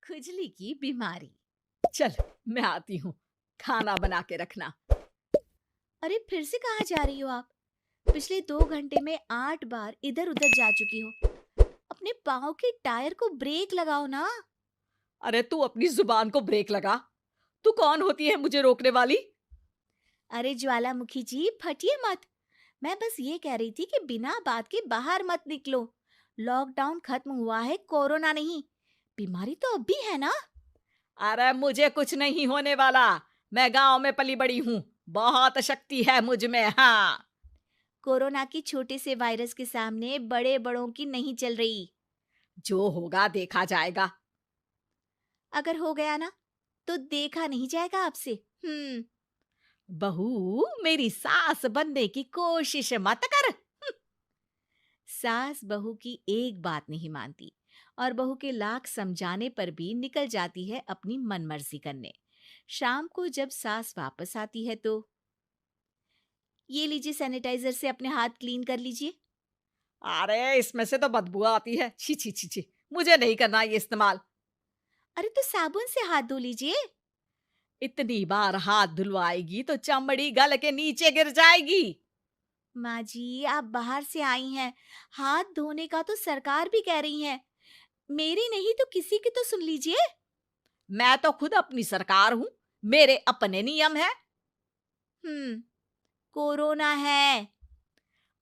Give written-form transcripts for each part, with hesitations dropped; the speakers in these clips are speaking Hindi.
खुजली की बीमारी। चल, मैं आती हूँ। खाना बना के रखना। अरे फिर से कहाँ जा रही हो आप? पिछले 2 घंटे में 8 बार इधर उधर जा चुकी हो। अपने पाँव के टायर को ब्रेक लगाओ ना। अरे तू अपनी जुबान को ब्रेक लगा। तू कौन होती है मुझे रोकने वाली? अरे ज्वालामुखी जी, फटिए मत। मैं बस ये कह रही थी कि बिना बात के बाहर मत निकलो। लॉकडाउन खत्म हुआ है, कोरोना नहीं। बीमारी तो अब भी है ना। अरे मुझे कुछ नहीं होने वाला। मैं गांव में पली बड़ी हूँ। बहुत शक्ति है मुझ में। हाँ। कोरोना की छोटे से वायरस के सामने बड़े बड़ों की नहीं चल रही। जो होगा देखा जाएगा। अगर हो गया ना, तो देखा नहीं जाएगा आपसे। बहू, मेरी सास बनने की कोशिश मत कर। सास बहू की एक बात नहीं मानती और बहू के लाख समझाने पर भी निकल जाती है अपनी मनमर्जी करने। शाम को जब सास वापस आती है तो ये लीजिए, सैनिटाइजर से अपने हाथ क्लीन कर लीजिए। अरे इसमें से तो बदबू आती है। छी छी छी छी। मुझे नहीं करना ये इस्तेमाल। अरे तो साबुन से हाथ धो लीजिए। इतनी बार हाथ धुलवाएगी तो चमड़ी गल के नीचे गिर जाएगी। माँ जी, आप बाहर से आई हैं, हाथ धोने का तो सरकार भी कह रही है। मेरी नहीं तो किसी की तो सुन लीजिए। मैं तो खुद अपनी सरकार हूँ। मेरे अपने नियम है। हम्म कोरोना है।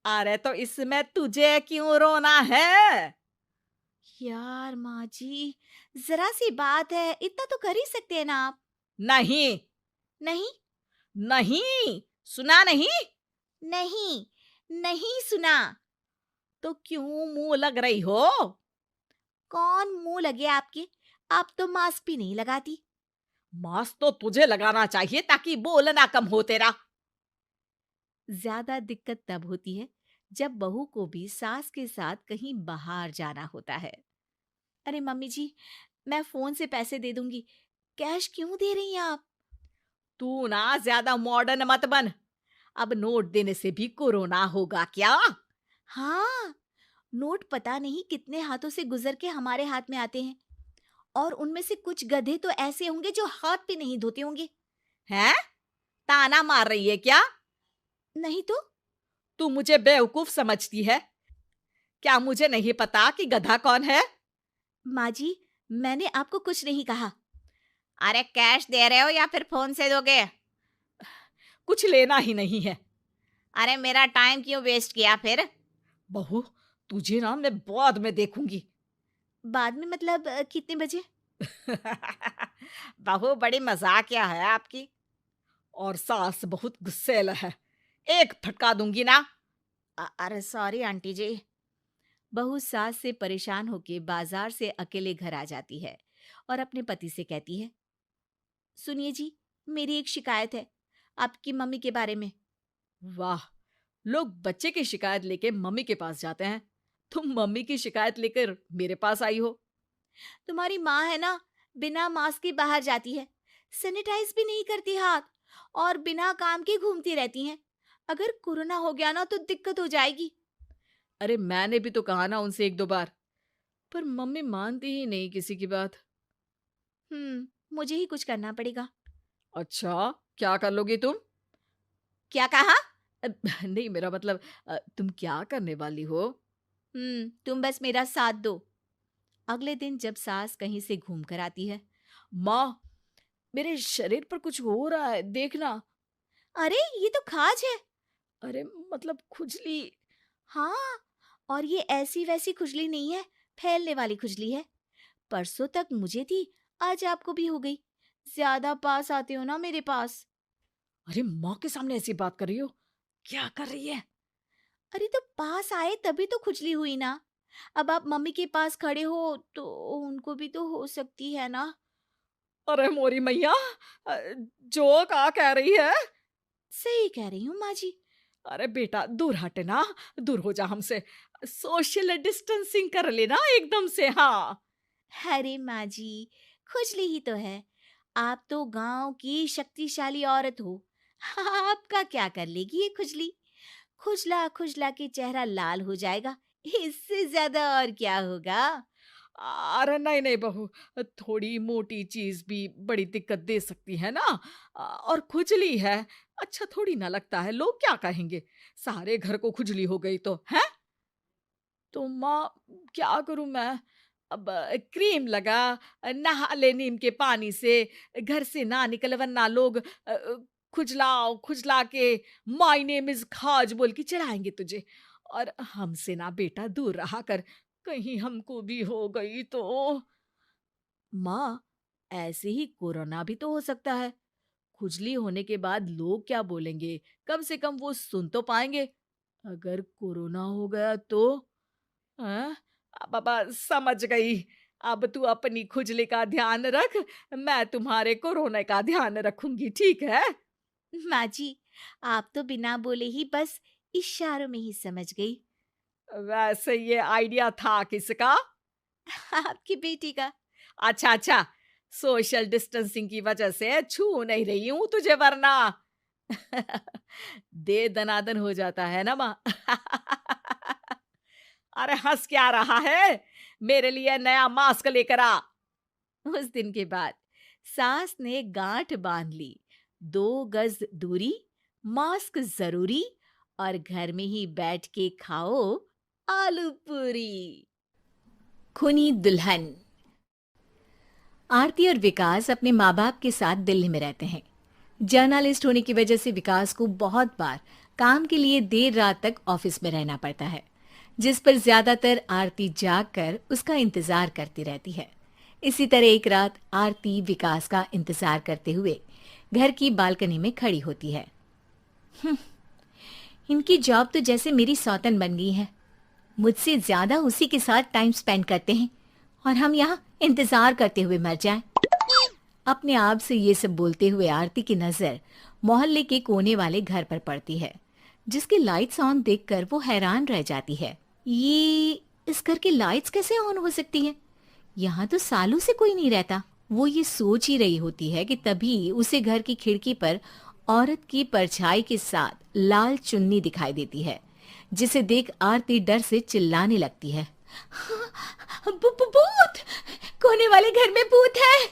अरे तो इसमें तुझे क्यों रोना है? यार माँ जी, जरा सी बात है, इतना तो कर ही सकते हैं ना आप। नहीं। नहीं। नहीं। सुना नहीं? नहीं। नहीं सुना। तो क्यों मुंह लग रही हो? कौन मुंह लगे आपके? आप तो मास्क भी नहीं लगाती। मास्क तो तुझे लगाना चाहिए ताकि बोलना कम हो तेरा। ज्यादा दिक्कत तब होती है जब बहू को भी सास के साथ कहीं बाहर जाना होता है। अरे मम्मी जी, मैं फोन से पैसे दे दूंगी। कैश क्यों दे रही हैं आप? तू ना ज्यादा मॉडर्न मत बन। अब नोट देने से भी कोरोना होगा क्या? हाँ, नोट पता नहीं कितने हाथों से गुजर के हमारे हाथ में आते हैं, और उनमें से कुछ गधे तो ऐसे होंगे जो हाथ भी नहीं धोते होंगे। हैं? ताना मार रही है क्या? नहीं तो। तू मुझे बेवकूफ समझती है? क्या मुझे नहीं पता कि गधा कौन है? माँ जी, मैंने आपको कुछ नहीं कहा। अरे कैश दे रहे हो या फिर फोन से दोगे? कुछ लेना ही नहीं है। अरे मेरा टाइम क्यों वेस्ट किया फिर? बहू, तुझे ना मैं बाद में देखूंगी। बाद में मतलब कितने बजे? बहू बड़ी मजाकिया है आपकी। और सास बहुत गुस्सेल है। एक फटका दूंगी ना। अरे सॉरी आंटी जी। बहू सास से परेशान होके बाजार से अकेले घर आ जाती है और अपने पति से कहती है, सुनिए जी, मेरी एक शिकायत है आपकी मम्मी के बारे में। वाह, लोग बच्चे की शिकायत लेके मम्मी के पास जाते हैं। तुम मम्मी की शिकायत लेकर मेरे पास आई हो। तुम्हारी माँ है ना, बिना मास्क के बाहर जाती है, सैनिटाइज भी नहीं करती हाथ, और बिना काम के घूमती रहती हैं। अगर कोरोना हो गया ना तो दिक्कत हो जाएगी। अरे मैंने भी तो कहा ना उनसे एक दो बार, पर मम्मी मानती ही नहीं किसी की बात। मुझे ही कुछ करना पड़ेगा। अच्छा, क्या कर लोगी तुम? क्या कहा? नहीं, मेरा मतलब तुम क्या करने वाली हो? तुम बस मेरा साथ दो। अगले दिन जब सास कहीं से घूम कर आती है। माँ, मेरे शरीर पर कुछ हो रहा है, देखना। अरे ये तो खाज है। अरे मतलब खुजली। हाँ, और ये ऐसी वैसी खुजली नहीं है, फैलने वाली खुजली है। परसों तक मुझे थी, आज आपको भी हो गई। ज्यादा पास आते हो ना मेरे पास। अरे माँ के सामने ऐसी बात कर रही हो? क्या कर रही है? अरे तो पास आए तभी तो खुजली हुई ना। अब आप मम्मी के पास खड़े हो तो उनको भी तो हो सकती है ना। अरे मोरी मैया, अ, जो का कह रही है? सही कह रही हूँ माँ जी। अरे बेटा दूर हट ना। दूर हो जा हमसे। सोशल डिस्टेंसिंग कर लेना एकदम से। हाँ। अरे माँ जी, खुजली ही तो है। आप तो गांव की शक्तिशाली औरत हो। आपका क्या कर लेगी ये खुजली? खुजला खुजला के चेहरा लाल हो जाएगा, इससे ज्यादा और क्या होगा? अरे नहीं नहीं बहू, थोड़ी मोटी चीज भी बड़ी दिक्कत दे सकती है ना। और खुजली है। अच्छा थोड़ी ना लगता है, लोग क्या कहेंगे? सारे घर को खुजली हो गई तो है। तो माँ, क्या करूं मैं? अब क्रीम लगा, नहा ले नीम के पानी से, घर से ना निकल वरना लोग खुजलाओ खुजला के माय नेम इज खाज बोल के चढ़ाएंगे तुझे। और हमसे ना बेटा दूर रहा कर, कहीं हमको भी हो गई तो। माँ, ऐसे ही कोरोना भी तो हो सकता है। खुजली होने के बाद लोग क्या बोलेंगे? कम से कम वो सुन तो पाएंगे। अगर कोरोना हो गया तो? हाँ, बाबा समझ गई। अब तू अपनी खुजली का ध्यान रख, मैं तुम्हारे कोरोना का ध्यान रखूंगी, ठीक है? माँ जी, आप तो बिना बोले ही बस इशारों में ही समझ गई। वैसे ये आइडिया था किसका? आपकी बेटी का। अच्छा अच्छा, सोशल डिस्टेंसिंग की वजह से छू नहीं रही हूं तुझे वरना। दे दनादन हो जाता है ना माँ। अरे हंस क्या रहा है? मेरे लिए नया मास्क लेकर आ। उस दिन के बाद सास ने गांठ बांध ली। 2 गज दूरी, मास्क जरूरी, और घर में ही बैठ के खाओ आलू पूरी। खूनी दुल्हन। आरती और विकास अपने माँ बाप के साथ दिल्ली में रहते हैं। जर्नलिस्ट होने की वजह से विकास को बहुत बार काम के लिए देर रात तक ऑफिस में रहना पड़ता है, जिस पर ज्यादातर आरती जाग कर उसका इंतजार करती रहती है। इसी तरह एक रात आरती विकास का इंतजार करते हुए घर की बालकनी में खड़ी होती है। इनकी जॉब तो जैसे मेरी सौतन बन गई है। मुझसे ज्यादा उसी के साथ टाइम स्पेंड करते हैं और हम यहाँ इंतजार करते हुए मर जाएं। अपने आप से ये सब बोलते हुए आरती की नजर मोहल्ले के कोने वाले घर पर पड़ती है, जिसकी लाइट्स ऑन देखकर वो हैरान रह जाती है। ये इस घर की लाइट्स कैसे ऑन हो सकती हैं? यहाँ तो सालों से कोई नहीं रहता। वो ये सोच ही रही होती है कि तभी उसे घर की खिड़की पर औरत की परछाई के साथ लाल चुन्नी दिखाई देती है, जिसे देख आरती डर से चिल्लाने लगती है। भूत! कोने वाले घर में भूत है!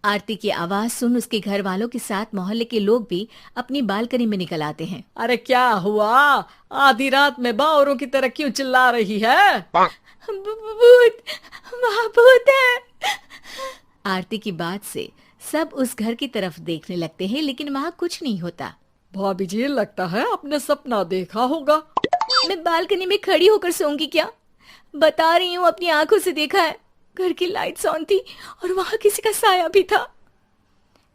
आरती की आवाज सुन उसके घर वालों के साथ मोहल्ले के लोग भी अपनी बालकनी में निकल आते हैं। अरे क्या हुआ? आधी रात में बावरों की तरह क्यों चिल्ला रही है? भूत! वहाँ भूत है! आरती की बात से सब उस घर की तरफ देखने लगते हैं, लेकिन वहाँ कुछ नहीं होता। भाभी जी, लगता है आपने सपना देखा होगा। मैं बालकनी में खड़ी होकर सोऊंगी क्या? बता रही हूँ, अपनी आंखों से देखा है। घर की लाइट्स ऑन थी और वहाँ किसी का साया भी था।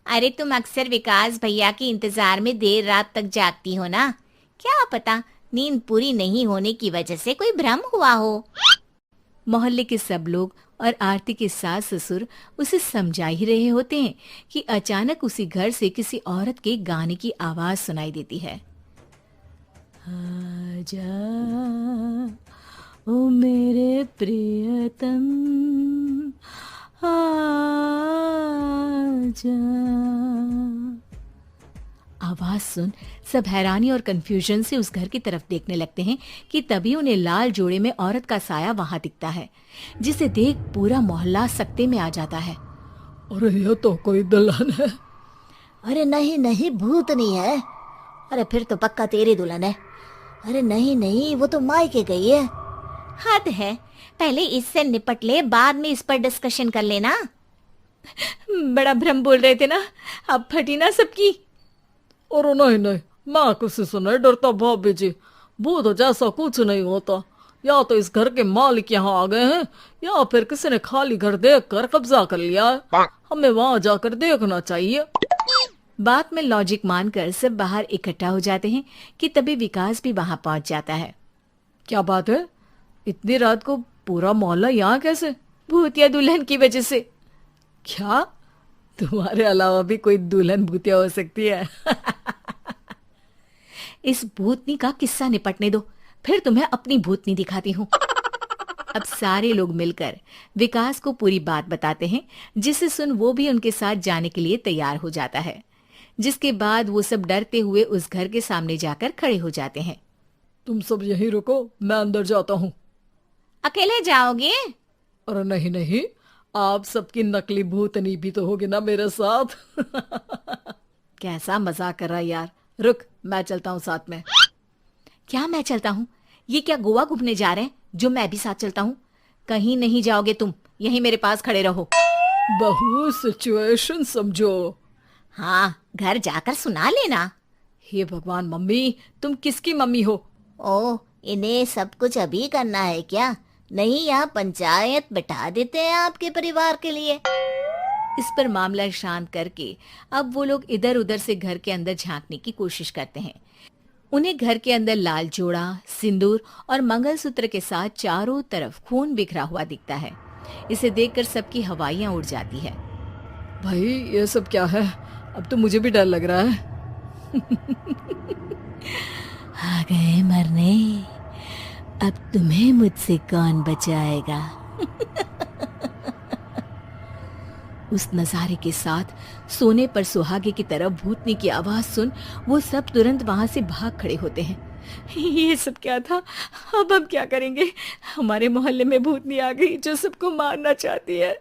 अरे तुम अक्सर विकास भैया के इंतजार में देर रात तक जागती हो ना, क्या पता नींद पूरी नहीं होने की वजह से कोई भ्रम हुआ हो। मोहल्ले के सब लोग और आरती के सास ससुर उसे समझा ही रहे होते हैं कि अचानक उसी घर से किसी औरत के गाने की आवाज सुनाई देती है। आजा ओ मेरे प्रियतम, आजा। आवाज सुन सब हैरानी और कंफ्यूजन से उस घर की तरफ देखने लगते हैं कि तभी उन्हें लाल जोड़े में औरत का साया वहां दिखता है, जिसे देख पूरा मोहल्ला सकते में आ जाता है। अरे ये तो कोई दुल्हन है। अरे नहीं नहीं, भूत नहीं है। अरे फिर तो पक्का तेरी दुल्हन है। अरे नहीं नहीं, वो तो मायके गई है। हद है, पहले इससे निपट ले, बाद में इस पर डिस्कशन कर लेना। बड़ा भ्रम बोल रहे थे ना, अब फटी ना सबकी। और नहीं नहीं, मैं किसी से नहीं डरता भाभी जी। भूत जैसा कुछ नहीं होता। या तो इस घर के मालिक यहाँ आ गए हैं, या फिर किसी ने खाली घर देख कर कब्जा कर लिया है। हमें वहां जाकर देखना चाहिए। बात में लॉजिक मानकर सब बाहर इकट्ठा हो जाते हैं कि तभी विकास भी वहां पहुंच जाता है। क्या बात है? इतनी रात को पूरा मोहल्ला यहाँ कैसे? भूतिया दुल्हन की वजह से। क्या तुम्हारे अलावा भी कोई दुल्हन भूतिया हो सकती है? इस भूतनी का किस्सा निपटने दो, फिर तुम्हें अपनी भूतनी दिखाती हूँ। अब सारे लोग मिलकर विकास को पूरी बात बताते हैं, जिसे सुन वो भी उनके साथ जाने के लिए तैयार हो जाता है। जिसके बाद वो सब डरते हुए उस घर के सामने जाकर खड़े हो जाते हैं। तुम सब यहीं रुको, मैं अंदर जाता हूँ। अकेले जाओगे? अरे नहीं नहीं, आप सबकी नकली भूतनी भी तो होगी ना मेरे साथ। कैसा मजाक कर रहा है यार। रुक, मैं चलता हूँ साथ में। क्या मैं चलता हूँ? ये क्या गोवा घूमने जा रहे हैं जो मैं भी साथ चलता हूँ? कहीं नहीं जाओगे तुम, यहीं मेरे पास खड़े रहो। बहू सिचुएशन समझो। हाँ, घर जाकर सुना लेना। हे भगवान, मम्मी तुम किसकी मम्मी हो? ओ, इन्हें सब कुछ अभी करना है क्या? नहीं, यहाँ पंचायत बैठा देते हैं आपके परिवार के लिए। इस पर मामला शांत करके अब वो लोग इधर उधर से घर के अंदर झांकने की कोशिश करते हैं। उन्हें घर के अंदर लाल जोड़ा, सिंदूर और मंगलसूत्र के साथ चारों तरफ खून बिखरा हुआ दिखता है। इसे देखकर सबकी हवाइयां उड़ जाती है। भाई ये सब क्या है? अब तो मुझे भी डर लग रहा है। आ गए मरने, अब तुम्हें मुझसे कौन बचाएगा? उस नजारे के साथ सोने पर सुहागे की तरफ भूतनी की आवाज सुन वो सब तुरंत वहां से भाग खड़े होते हैं। ये सब क्या था? अब हम क्या करेंगे? हमारे मोहल्ले में भूतनी आ गई जो सबको मारना चाहती है।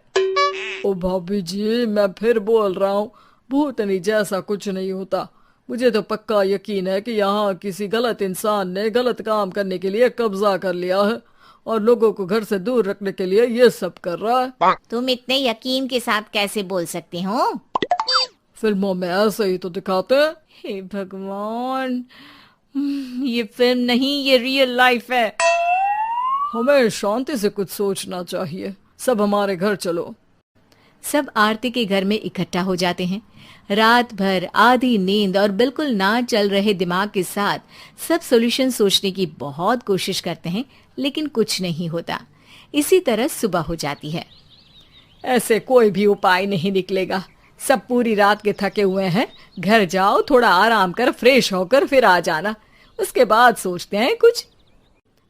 ओ भाभी जी, मैं फिर बोल रहा हूँ, भूतनी जैसा कुछ नहीं होता। मुझे तो पक्का यकीन है कि यहाँ किसी गलत इंसान ने गलत काम करने के लिए कब्जा कर लिया है और लोगों को घर से दूर रखने के लिए ये सब कर रहा है। तुम इतने यकीन के साथ कैसे बोल सकते हो? फिल्मों में ऐसे ही तो दिखाते हैं। हे भगवान, ये फिल्म नहीं, ये रियल लाइफ है। हमें शांति से कुछ सोचना चाहिए। सब हमारे घर चलो। सब आरती के घर में इकट्ठा हो जाते हैं। रात भर आधी नींद और बिल्कुल ना चल रहे दिमाग के साथ सब सॉल्यूशन सोचने की बहुत कोशिश करते हैं, लेकिन कुछ नहीं होता। इसी तरह सुबह हो जाती है। ऐसे कोई भी उपाय नहीं निकलेगा। सब पूरी रात के थके हुए हैं। घर जाओ, थोड़ा आराम कर, फ्रेश होकर फिर आ जाना। उसके बाद सोचते हैं कुछ।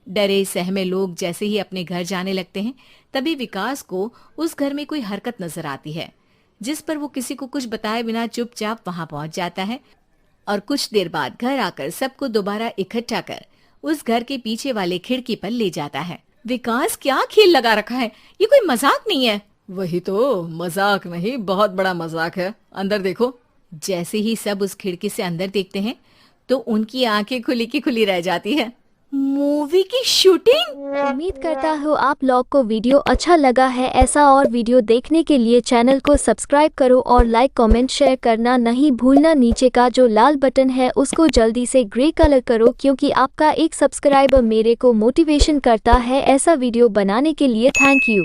डरे सहमे लोग जैसे ही अपने घर जाने लगते हैं, तभी विकास को उस घर में कोई हरकत नजर आती है, जिस पर वो किसी को कुछ बताए बिना चुपचाप वहां पहुंच जाता है और कुछ देर बाद घर आकर सबको दोबारा इकट्ठा कर उस घर के पीछे वाले खिड़की पर ले जाता है। विकास, क्या खेल लगा रखा है? ये कोई मजाक नहीं है। वही तो, मजाक नहीं, बहुत बड़ा मजाक है। अंदर देखो। जैसे ही सब उस खिड़की से अंदर देखते हैं तो उनकी आंखें खुली की खुली रह जाती है। मूवी की शूटिंग! उम्मीद करता हूँ आप लोग को वीडियो अच्छा लगा है। ऐसा और वीडियो देखने के लिए चैनल को सब्सक्राइब करो और लाइक कमेंट शेयर करना नहीं भूलना। नीचे का जो लाल बटन है उसको जल्दी से ग्रे कलर करो, क्योंकि आपका एक सब्सक्राइबर मेरे को मोटिवेशन करता है ऐसा वीडियो बनाने के लिए। Thank you.